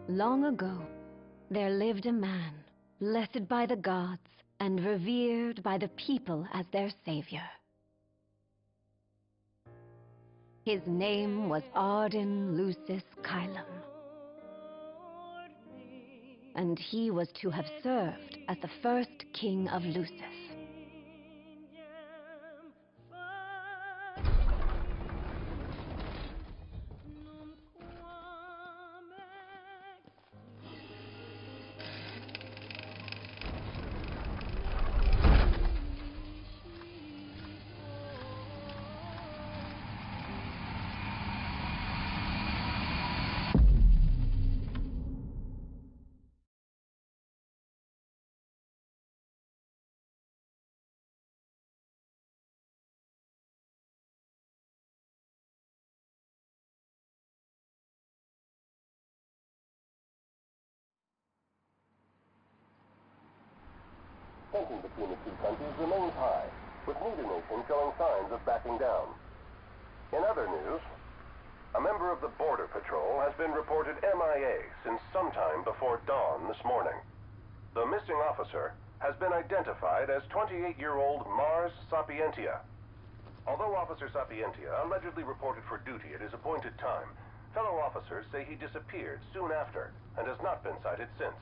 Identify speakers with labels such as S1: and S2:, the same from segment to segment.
S1: Long ago, there lived a man, blessed by the gods and revered by the people as their savior. His name was Arden Lucis Kylum, and he was to have served as the first king of Lucis.
S2: Tension between the two countries remains high, with neither nation showing signs of backing down. In other news, a member of the Border Patrol has been reported MIA since sometime before dawn this morning. The missing officer has been identified as 28-year-old Mars Sapientia. Although Officer Sapientia allegedly reported for duty at his appointed time, fellow officers say he disappeared soon after and has not been sighted since.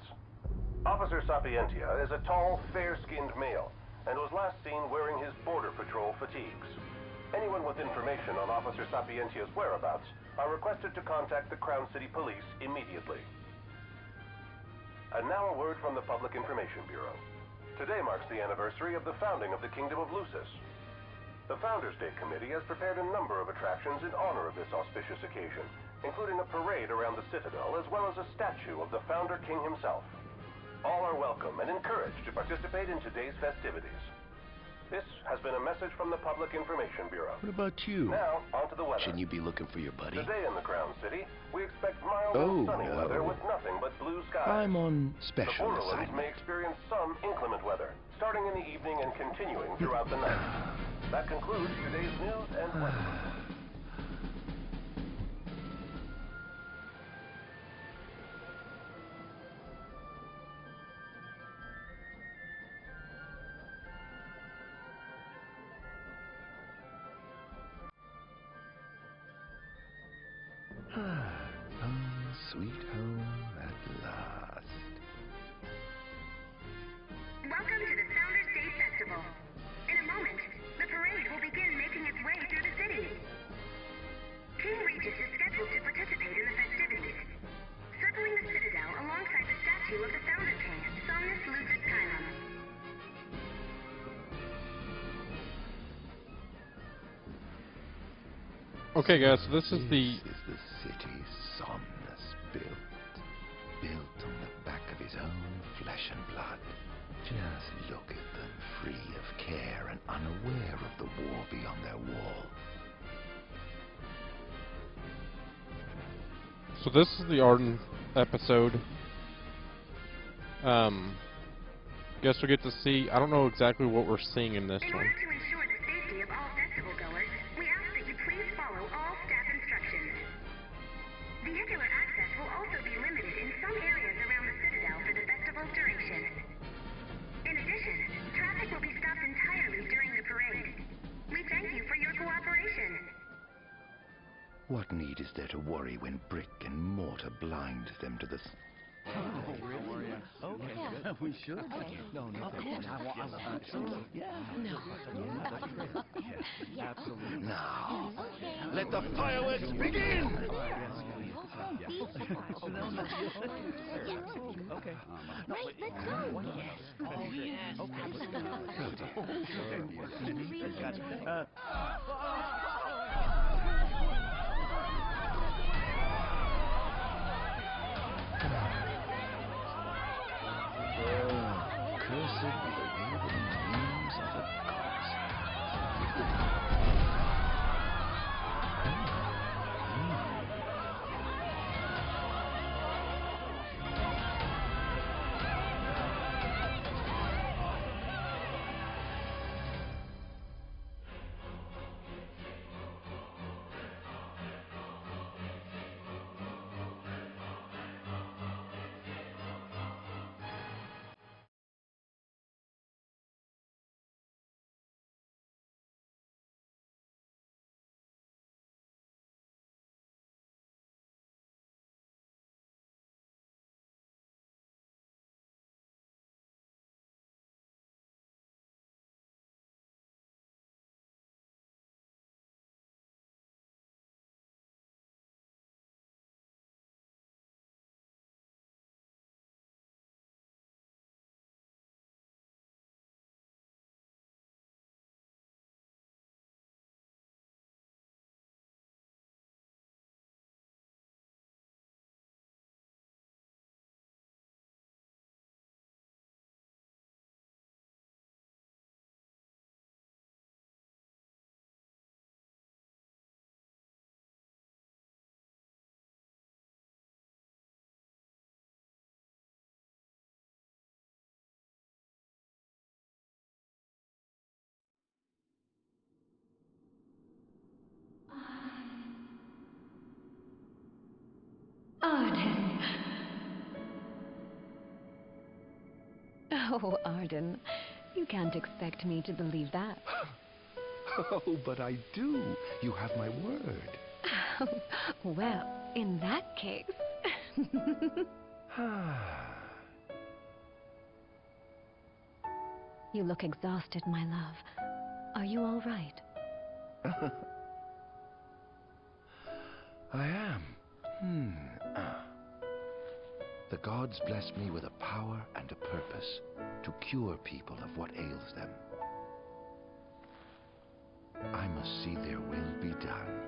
S2: Officer Sapientia is a tall, fair-skinned male and was last seen wearing his Border Patrol fatigues. Anyone with information on Officer Sapientia's whereabouts are requested to contact the Crown City Police immediately. And now a word from the Public Information Bureau. Today marks the anniversary of the founding of the Kingdom of Lucis. The Founders' Day Committee has prepared a number of attractions in honor of this auspicious occasion, including a parade around the Citadel as well as a statue of the Founder King himself. All are welcome and encouraged to participate in today's festivities. This has been a message from the Public Information Bureau.
S3: What about you?
S2: Now, on to the weather.
S3: Shouldn't you be looking for your buddy?
S2: Today in the Crown City, we expect mild and sunny weather with nothing but blue skies.
S3: I'm on
S2: The
S3: special
S2: Borderlands
S3: assignment.
S2: may experience some inclement weather, starting in the evening and continuing throughout the night. That concludes today's news and weather.
S3: Home, sweet home at last.
S4: Welcome to the Founders Day Festival. In a moment, the parade will begin making its way through the city. King Regis is scheduled to participate in the festivities, circling the Citadel alongside the statue of the Founder King, Somnus Lucis Kylum.
S5: Okay guys, so this is the
S3: city Somnus built on the back of his own flesh and blood. Just look at them, free of care and unaware of the war beyond their wall.
S5: So this is the Arden episode. Guess we get to see, I don't know exactly what we're seeing in this
S4: In
S5: one.
S4: order to ensure the safety of all festival goers, we ask that you please follow all staff instructions. Vehicular access will also be limited in some areas around the Citadel for the festival's duration. In addition, traffic will be stopped entirely during the parade. We thank you for your cooperation.
S3: What need is there to worry when brick and mortar blind them to the
S6: Okay, yeah. We should. Okay. No,
S1: Okay.
S6: Absolutely.
S3: Now, let the fireworks begin!
S6: Okay.
S1: Right, let's go. Yes.
S3: Cursed be the way the names of the gods.
S1: Arden. Oh, Arden, you can't expect me to believe that.
S3: Oh, but I do. You have my word.
S1: Well, in that case... You look exhausted, my love. Are you all right?
S3: I am. The gods blessed me with a power and a purpose to cure people of what ails them. I must see their will be done.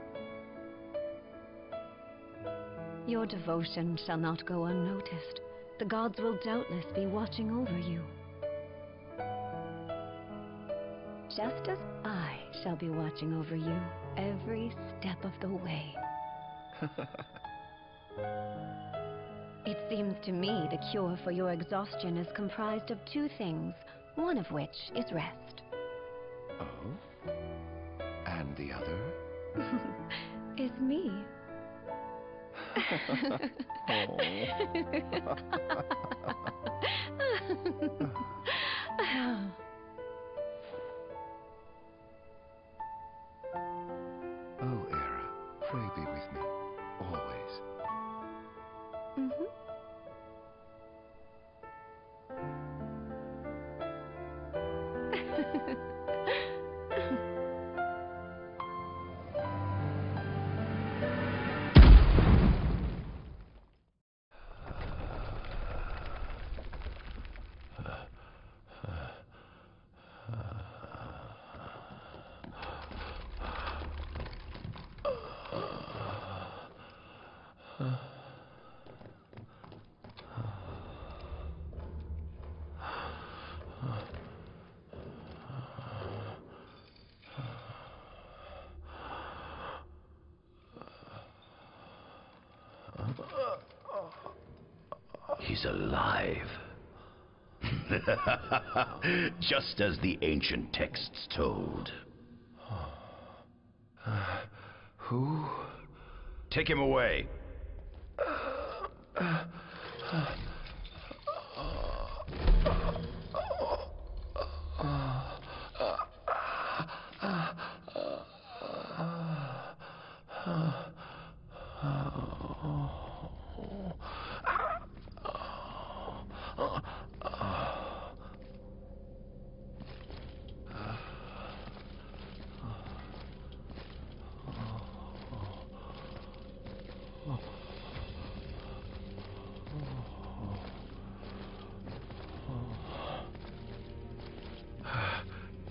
S1: Your devotion shall not go unnoticed. The gods will doubtless be watching over you. Just as I shall be watching over you every step of the way. It seems to me the cure for your exhaustion is comprised of two things, one of which is rest.
S3: Oh? And the other?
S1: Is me.
S3: Oh, Era, pray be with me, always.
S7: He's alive. Just as the ancient texts told.
S3: Who?
S7: Take him away.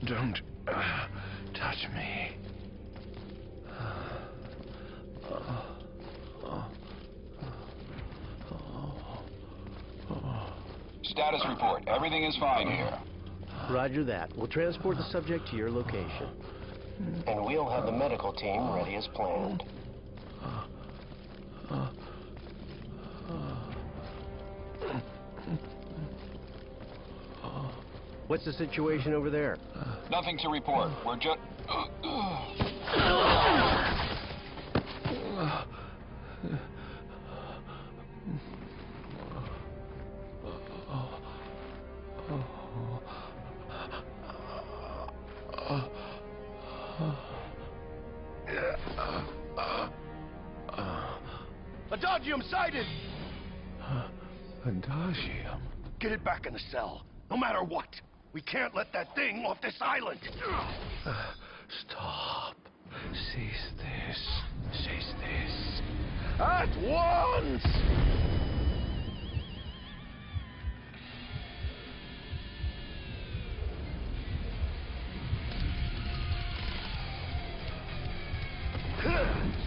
S3: Don't touch me.
S8: Status report. Everything is fine here.
S6: Roger that. We'll transport the subject to your location.
S9: And we'll have the medical team ready as planned.
S6: What's the situation over there?
S8: Nothing to report. We're just...
S7: Adagium sighted!
S3: Adagium?
S7: Get it back in the cell, no matter what. We can't let that thing off this island.
S3: Stop. Cease this. Cease this.
S7: At once!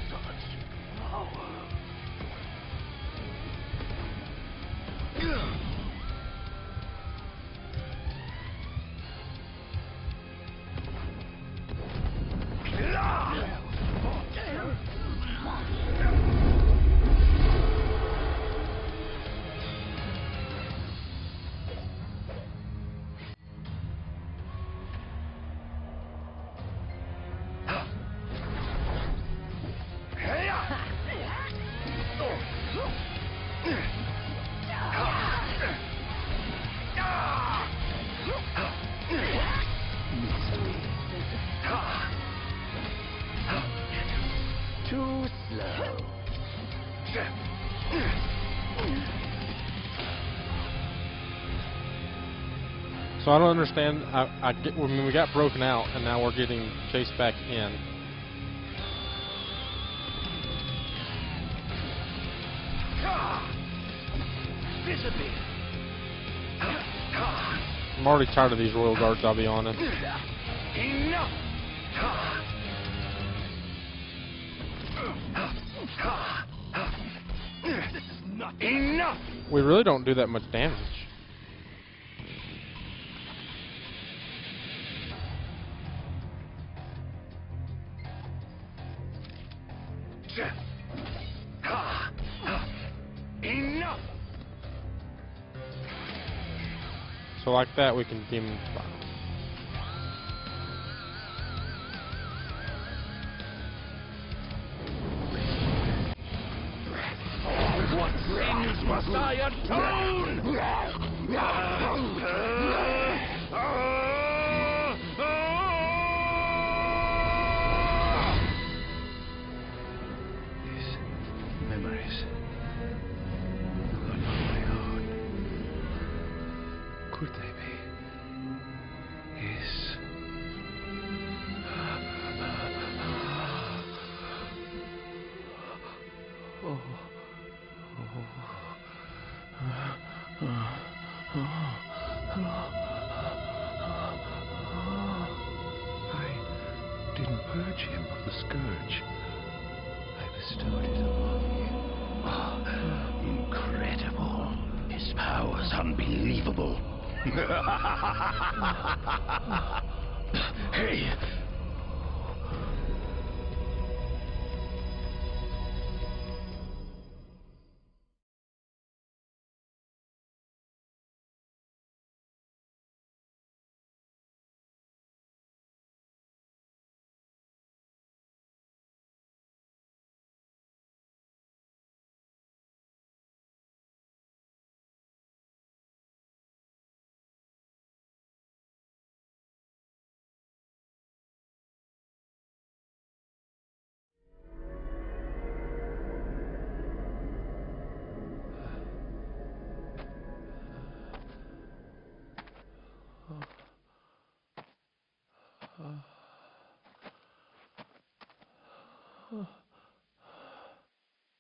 S7: Such power.
S5: So I don't understand. I get when we got broken out, and now we're getting chased back in.
S7: Disappear.
S5: I'm already tired of these Royal Guards, I'll be honest.
S7: Enough. This is not enough.
S5: We really don't do that much damage.
S7: Enough.
S5: So like that, we can dim.
S7: What sins must I atone?
S3: These memories are not my own. Could they be? Yes. Oh. I didn't purge him of the scourge. I bestowed it upon you.
S7: Incredible. His power's unbelievable. Hey!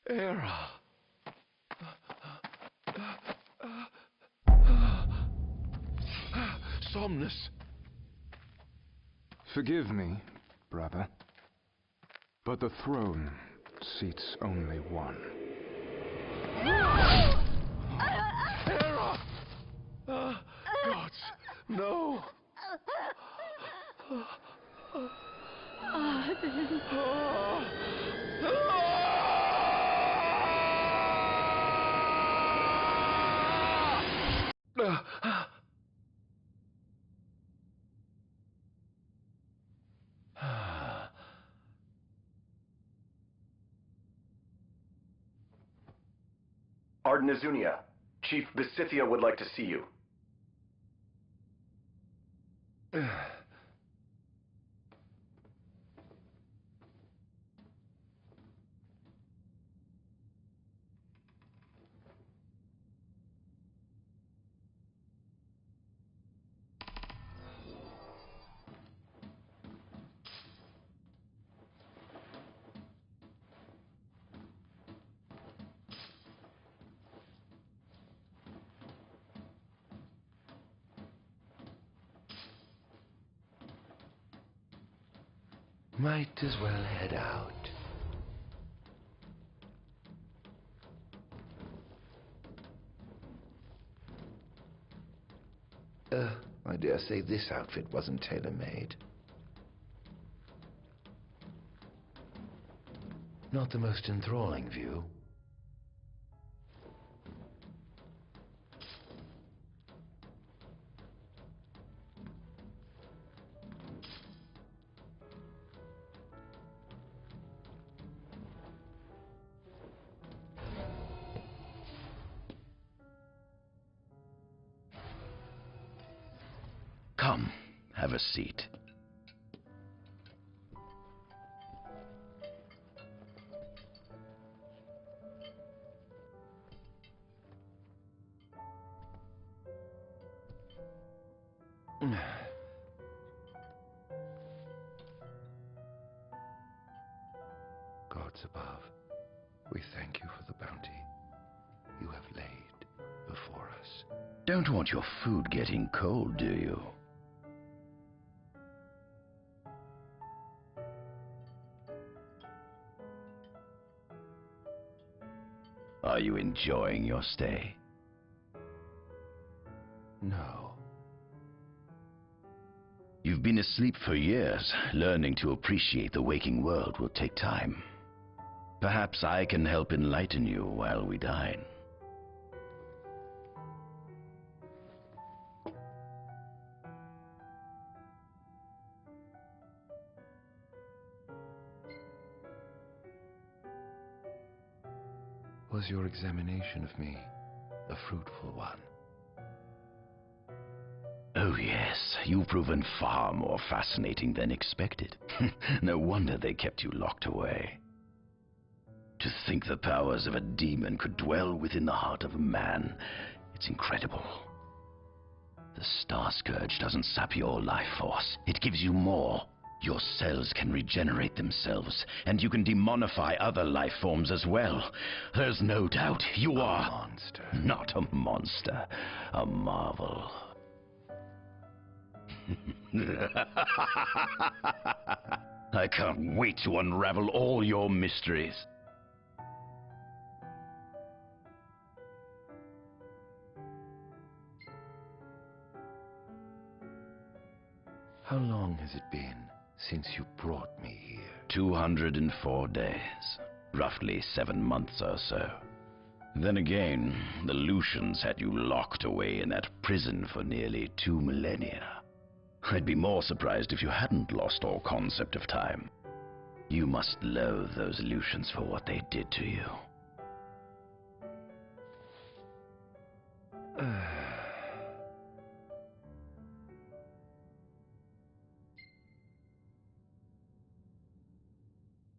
S3: Era.
S7: Somnus.
S10: Forgive me, brother, but the throne seats only one.
S7: Hera! Gods, no!
S2: Arden Azunia, Chief Besithia would like to see you.
S3: Might as well head out. I dare say this outfit wasn't tailor-made. Not the most enthralling view.
S7: Come, have a seat.
S3: Gods above, we thank you for the bounty you have laid before us.
S11: Don't want your food getting cold, do you? Are you enjoying your stay?
S3: No.
S11: You've been asleep for years. Learning to appreciate the waking world will take time. Perhaps I can help enlighten you while we dine.
S3: Was your examination of me a fruitful one?
S11: Oh yes, you've proven far more fascinating than expected. No wonder they kept you locked away. To think the powers of a demon could dwell within the heart of a man, it's incredible. The Star Scourge doesn't sap your life force, it gives you more. Your cells can regenerate themselves, and you can demonify other life forms as well. There's no doubt you are...
S3: A monster.
S11: Not a monster, a marvel. I can't wait to unravel all your mysteries.
S3: How long has it been since you brought me here?
S11: 204 days. Roughly 7 months or so. Then again, the Lucians had you locked away in that prison for nearly 2 millennia. I'd be more surprised if you hadn't lost all concept of time. You must loathe those Lucians for what they did to you.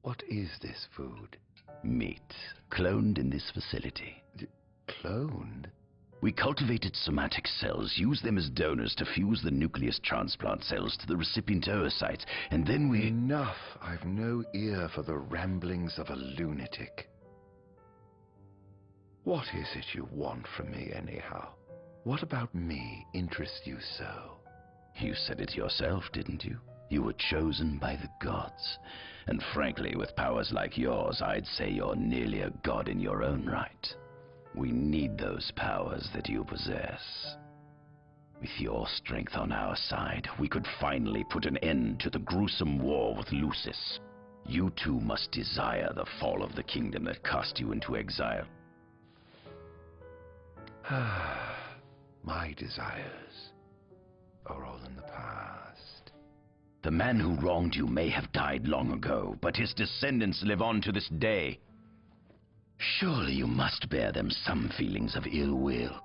S3: What is this food?
S11: Meat, cloned in this facility.
S3: Cloned?
S11: We cultivated somatic cells, used them as donors to fuse the nucleus transplant cells to the recipient oocytes, and then we...
S3: Enough! I've no ear for the ramblings of a lunatic. What is it you want from me, anyhow? What about me interests you so?
S11: You said it yourself, didn't you? You were chosen by the gods. And frankly, with powers like yours, I'd say you're nearly a god in your own right. We need those powers that you possess. With your strength on our side, we could finally put an end to the gruesome war with Lucis. You too must desire the fall of the kingdom that cast you into exile.
S3: My desires are all in the past.
S11: The man who wronged you may have died long ago, but his descendants live on to this day. Surely you must bear them some feelings of ill will.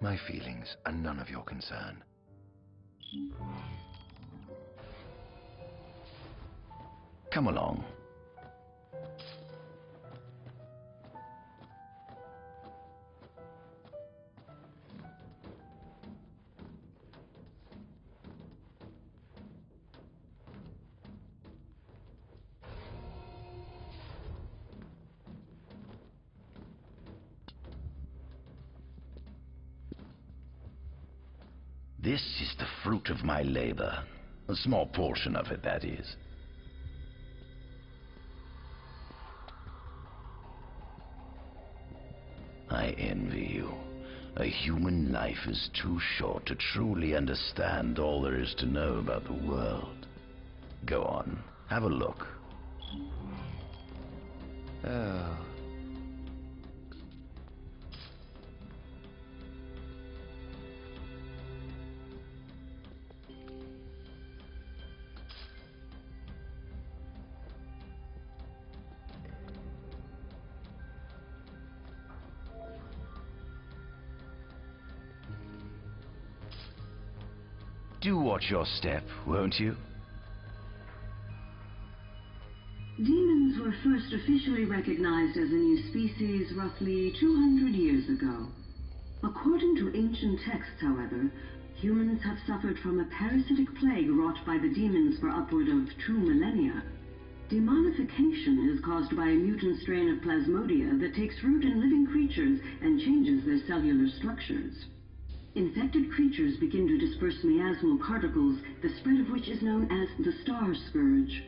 S3: My feelings are none of your concern.
S11: Come along. This is the fruit of my labor. A small portion of it, that is. I envy you. A human life is too short to truly understand all there is to know about the world. Go on, have a look.
S3: Oh.
S11: Do watch your step, won't you?
S12: Demons were first officially recognized as a new species roughly 200 years ago. According to ancient texts, however, humans have suffered from a parasitic plague wrought by the demons for upward of 2 millennia. Demonification is caused by a mutant strain of plasmodia that takes root in living creatures and changes their cellular structures. Infected creatures begin to disperse miasmal particles, the spread of which is known as the Star Scourge.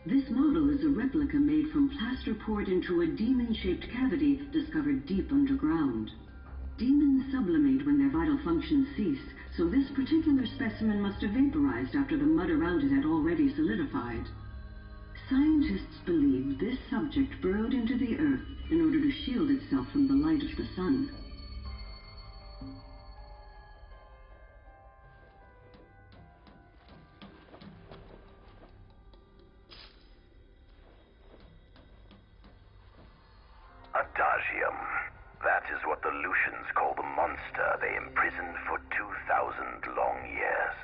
S12: This model is a replica made from plaster poured into a demon-shaped cavity discovered deep underground. Demons sublimate when their vital functions cease, so this particular specimen must have vaporized after the mud around it had already solidified. Scientists believe this subject burrowed into the earth in order to shield itself from the light of the sun.
S11: Adagium. That is what the Lucians call the monster they imprisoned for 2,000 long years.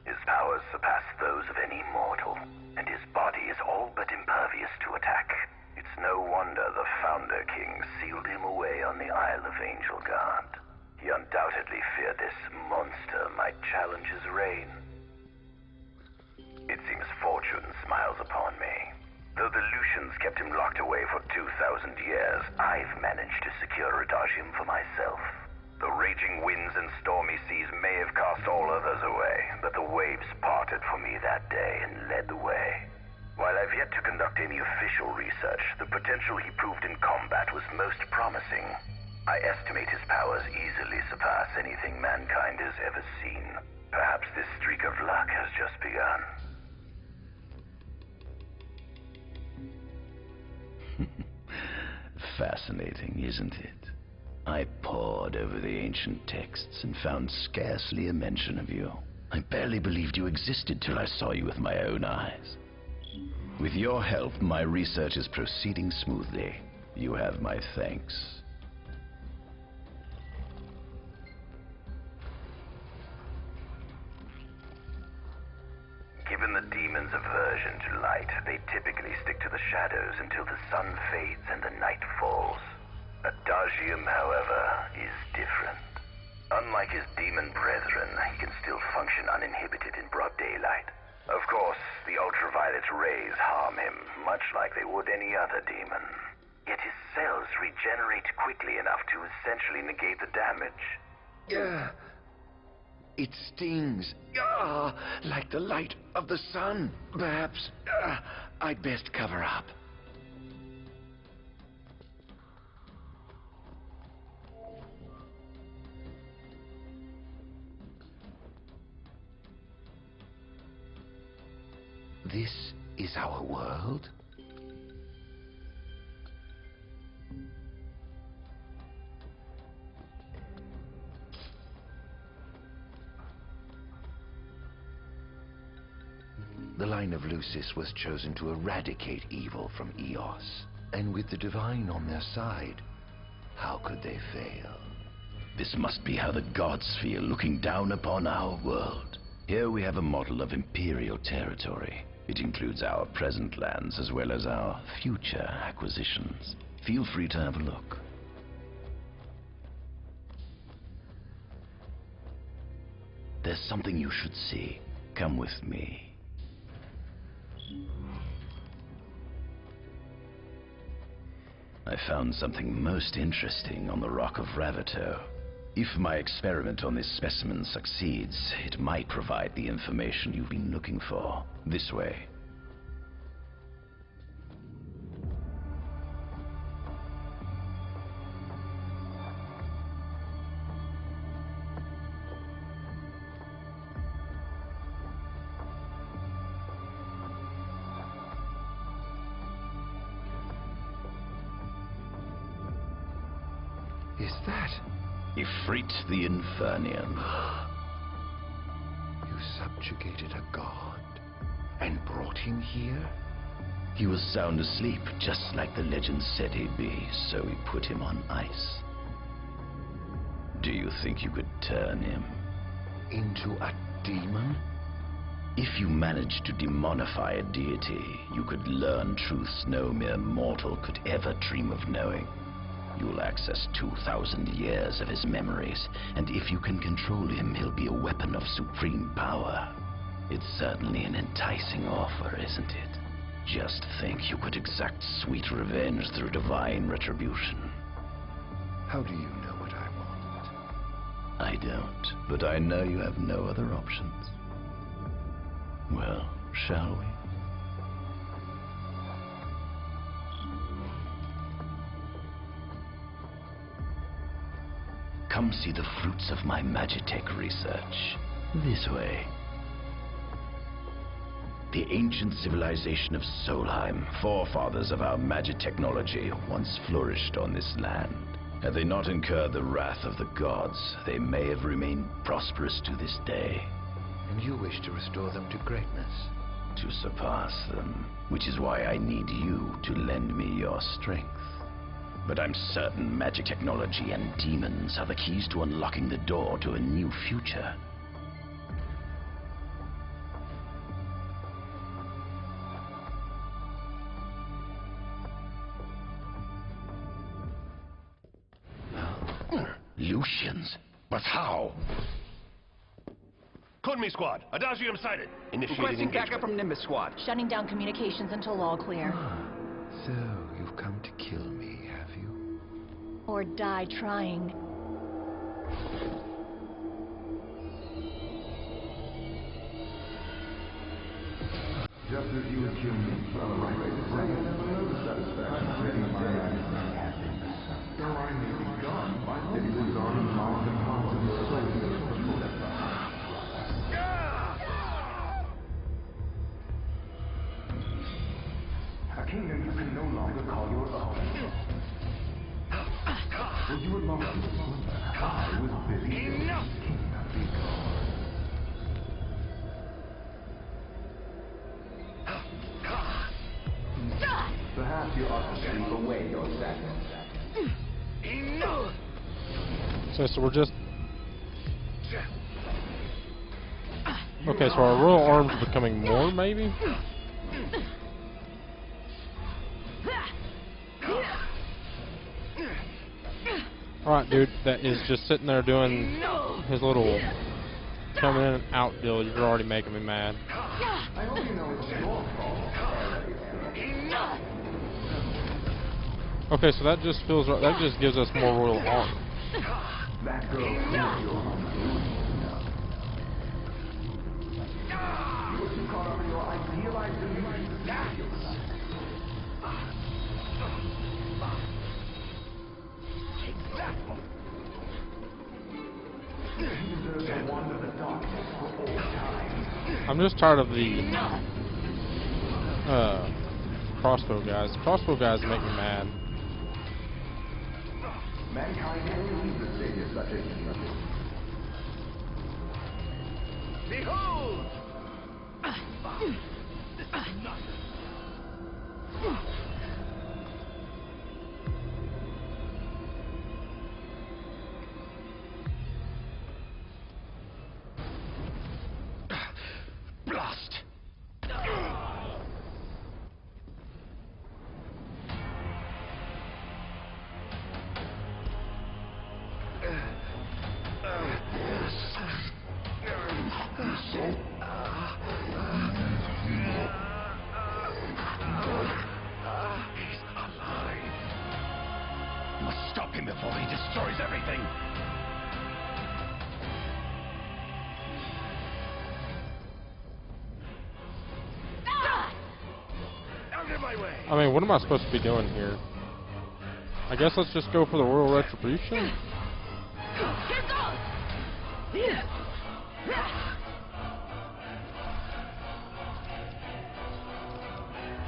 S11: His powers surpass those of any mortal, and his body is all but impervious to attack. It's no wonder the Founder King sealed him away on the Isle of Angel Guard. He undoubtedly feared this monster might challenge his reign. It seems fortune smiles upon me. Though the Lucians kept him locked away for 2,000 years, I've managed to secure Adagium for myself. The raging winds and stormy seas may have cast all others away, but the waves parted for me that day and led the way. While I've yet to conduct any official research, the potential he proved in combat was most promising. I estimate his powers easily surpass anything mankind has ever seen. Perhaps this streak of luck has just begun.
S3: Fascinating, isn't it? I pored over the ancient texts and found scarcely a mention of you. I barely believed you existed till I saw you with my own eyes. With your help, my research is proceeding smoothly. You have my thanks.
S11: Given the demon's aversion to light, they typically stick to the shadows until the sun fades and the night falls. Adagium, however, is different. Unlike his demon brethren, he can still function uninhibited in broad daylight. Of course, the ultraviolet rays harm him, much like they would any other demon. Yet his cells regenerate quickly enough to essentially negate the damage.
S10: It stings. Like the light of the sun. Perhaps I'd best cover up. This is our world? The line of Lucis was chosen to eradicate evil from Eos. And with the Divine on their side, how could they fail?
S3: This must be how the gods feel looking down upon our world. Here we have a model of imperial territory. It includes our present lands as well as our future acquisitions. Feel free to have a look. There's something you should see. Come with me. I found something most interesting on the Rock of Ravito. If my experiment on this specimen succeeds, it might provide the information you've been looking for. This way.
S10: Is that?
S3: Ifrit the Infernian.
S10: You subjugated a god and brought him here?
S3: He was sound asleep, just like the legend said he'd be, so we put him on ice. Do you think you could turn him
S10: into a demon?
S3: If you managed to demonify a deity, you could learn truths no mere mortal could ever dream of knowing.
S11: You'll access 2,000 years of his memories, and if you can control him, he'll be a weapon of supreme power. It's certainly an enticing offer, isn't it? Just think you could exact sweet revenge through divine retribution.
S3: How do you know what I want?
S11: I don't, but I know you have no other options. Well, shall we? Come see the fruits of my Magitech research. This way. The ancient civilization of Solheim, forefathers of our Magitechnology, once flourished on this land. Had they not incurred the wrath of the gods, they may have remained prosperous to this day.
S3: And you wish to restore them to greatness?
S11: To surpass them, which is why I need you to lend me your strength. But I'm certain magic technology and demons are the keys to unlocking the door to a new future. Lucians? But how?
S7: Kunmi Squad, Adagium sighted.
S13: Requesting backup from Nimbus Squad.
S14: Shutting down communications until all clear.
S3: So, you've come to kill me, have you?
S14: Or die trying.
S15: Just as you and Jim are right to say, I never noticed satisfaction. Though I may be gone, it lives on in minds and hearts of the soldiers forever. A kingdom you can no longer call your own. Would you allow me to remember I was busy enough kingdom because... Perhaps you ought to sleep away your sadness.
S5: So we're just... Okay, so our royal arms are becoming more, maybe? Alright, dude, that is just sitting there doing his little coming in and out deal. You're already making me mad.
S15: I hope you know it's your fault.
S5: Okay, so that just feels right. That just gives us more royal arms.
S15: That girl is your you were too caught up in your idealized delusions. Exactly. You deserve to wander the darkness for all time.
S5: I'm just tired of the crossbow guys. The crossbow guys make me mad.
S15: Mankind only needs a savior such as you.
S7: Behold!
S11: Blast!
S7: Must stop him before he destroys everything. Out of my way.
S5: I mean, what am I supposed to be doing here? I guess let's just go for the royal retribution.
S14: Here goes!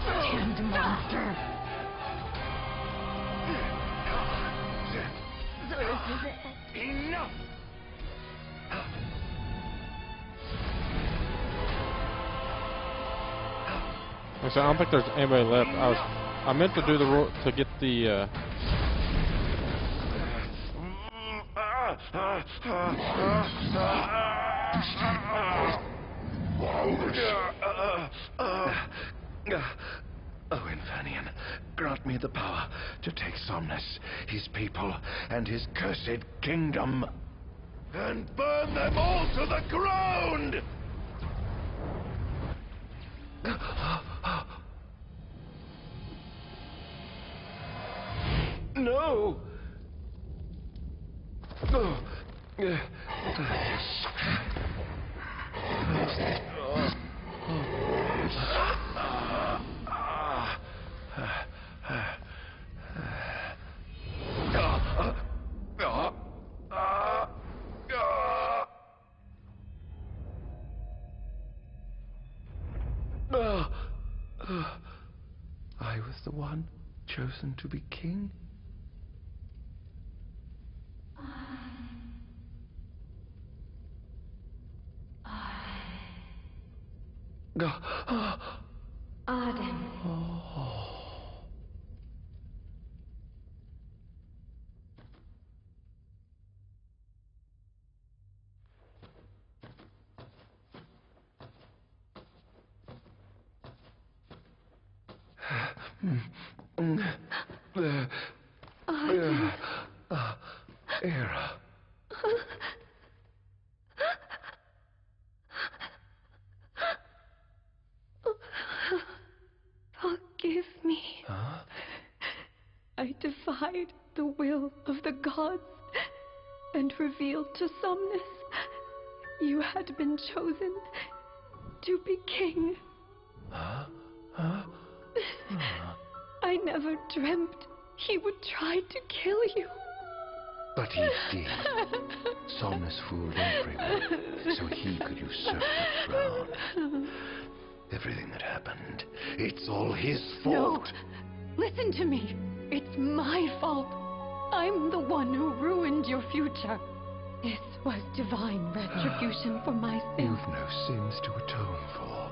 S14: Damned monster! So this is it.
S7: Enough!
S5: Like I said, I don't think there's anybody left. I meant to do the to get the
S10: Oh, Infernian, grant me the power to take Somnus, his people, and his cursed kingdom, and burn them all to the ground! No! I was the one chosen to be king?
S1: Arden.
S10: Era.
S1: Forgive me.
S10: Huh?
S1: I defied the will of the gods and revealed to Somnus you had been chosen to be king.
S10: Huh?
S1: I never dreamt he would try to kill you.
S10: But he did. Somnus fooled everyone, so he could usurp the throne. Everything that happened, it's all his fault.
S1: No! Listen to me. It's my fault. I'm the one who ruined your future. This was divine retribution for my sins.
S10: You've no sins to atone for.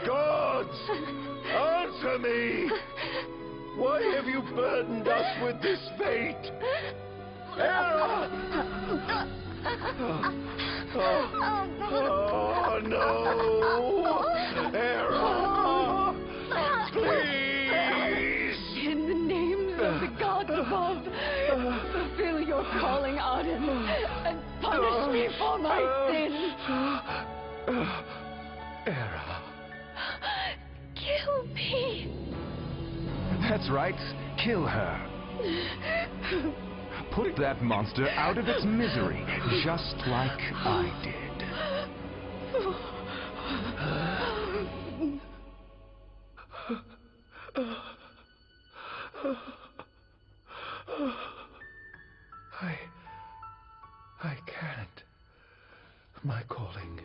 S10: Gods! Answer me! Why have you burdened us with this fate? Era! Oh, no! Era! Please!
S1: In the names of the gods above, fulfill your calling, Arden, and punish me for my sins.
S10: Era.
S1: Kill me.
S16: That's right. Kill her. Put that monster out of its misery, just like I did.
S10: I can't. My calling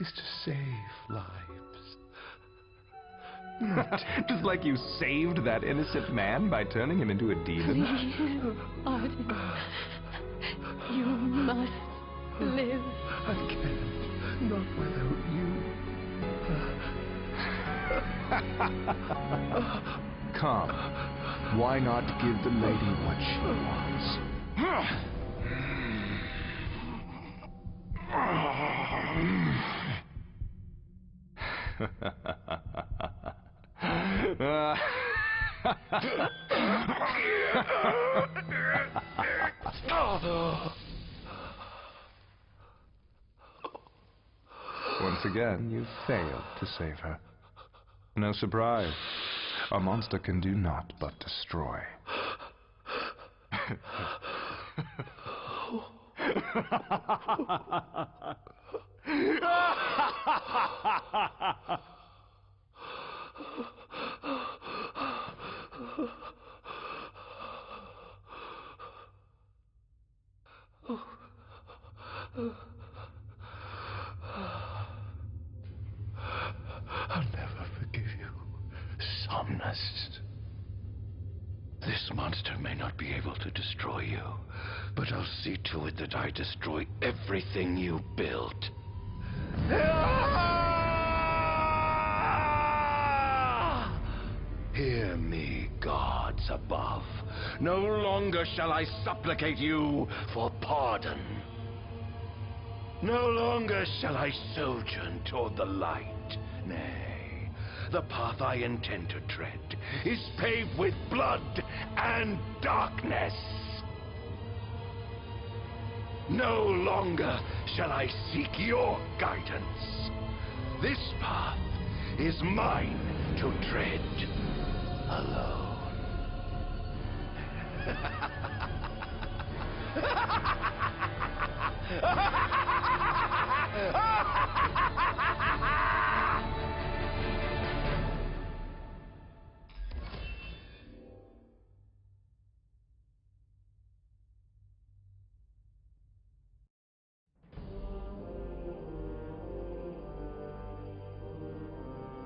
S10: is to save lives.
S16: Just like you saved that innocent man by turning him into a demon.
S1: Please, Arden. You must live.
S10: I can't. Not without you.
S16: Come. Why not give the lady what she wants? Once again, you failed to save her. No surprise. A monster can do naught but destroy.
S10: I'll never forgive you, Somnus. This monster may not be able to destroy you, but I'll see to it that I destroy everything you built. Hear me, gods above. No longer shall I supplicate you for pardon. No longer shall I sojourn toward the light Nay, the path I intend to tread is paved with blood and darkness. No longer shall I seek your guidance. This path is mine to tread alone.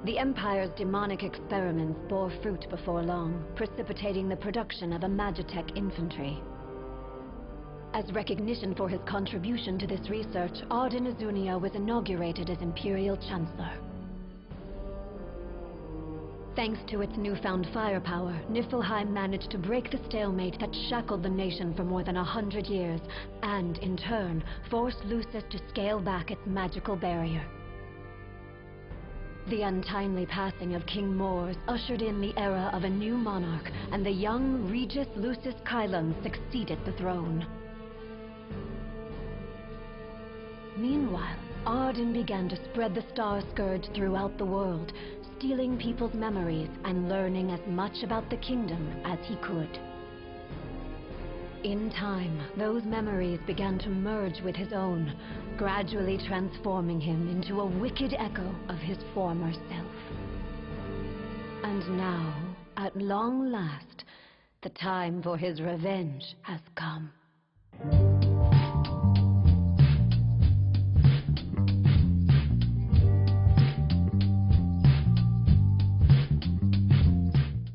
S17: The Empire's demonic experiments bore fruit before long, precipitating the production of a Magitech infantry. As recognition for his contribution to this research, Arden Azunia was inaugurated as Imperial Chancellor. Thanks to its newfound firepower, Niflheim managed to break the stalemate that shackled the nation for more than 100 years, and, in turn, forced Lucis to scale back its magical barrier. The untimely passing of King Mors ushered in the era of a new monarch, and the young Regis Lucis Kylon succeeded the throne. Meanwhile, Arden began to spread the Star Scourge throughout the world, stealing people's memories and learning as much about the kingdom as he could. In time, those memories began to merge with his own, gradually transforming him into a wicked echo of his former self. And now, at long last, the time for his revenge has come.